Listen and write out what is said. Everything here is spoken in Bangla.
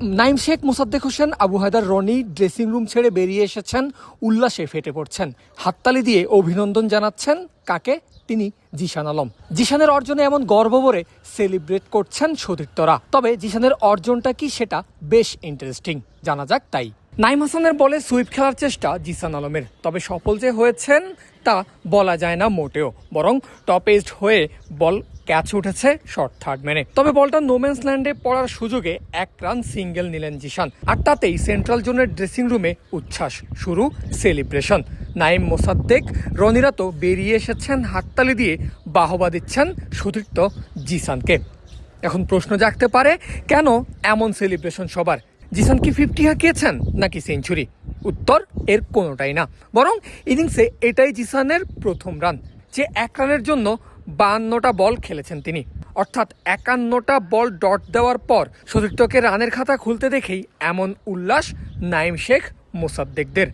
নাইম শেখ, মোসাদ্দেক হোসেন, আবু হায়দার রনি ড্রেসিং রুম ছেড়ে বেরিয়ে এসেছেন, উল্লাসে ফেটে পড়ছেন, হাততালি দিয়ে অভিনন্দন জানাচ্ছেন কাকে? তিনি জিশান আলম। জিশানের অর্জনে এমন গর্বভরে সেলিব্রেট করছেন সতীর্থরা। তবে জিশানের অর্জনটা কি সেটা বেশ ইন্টারেস্টিং, জানা যাক তাই। নাইম হাসানের বলে সুইপ খেলার চেষ্টা জিশান আলমের, তবে সফল যে হয়েছেন তা বলা যায় না মোটেও, বরং টপ এজড হয়ে বল ক্যাচ উঠেছে শর্ট থার্ড ম্যানে। তবে বলটা নোম্যান্স ল্যান্ডে পড়ার সুযোগে 1 রান সিঙ্গেল নিলেন জিশান, আর তাতেই সেন্ট্রাল জোনের ড্রেসিং রুমে উচ্ছ্বাস, শুরু সেলিব্রেশন। নাইম, মোসাদ্দেক, রনিরা তো বেরিয়ে এসেছেন, হাততালি দিয়ে বাহবা দিচ্ছেন সতীর্থ জিশানকে। এখন প্রশ্ন জাগতে পারে, কেন এমন সেলিব্রেশন সবার? জিশান কি 50 হাঁকিয়েছেন নাকি সেঞ্চুরি? উত্তর, এর কোনোটাই না, বরং ইনিংসে এটাই জিশানের প্রথম রান। যে 1 রানের জন্য 52টা বল খেলেছেন তিনি, অর্থাৎ 51টা বল ডট দেওয়ার পর সতীর্থকে রানের খাতা খুলতে দেখেই এমন উল্লাস নাইম শেখ, মোসাদ্দেকদের।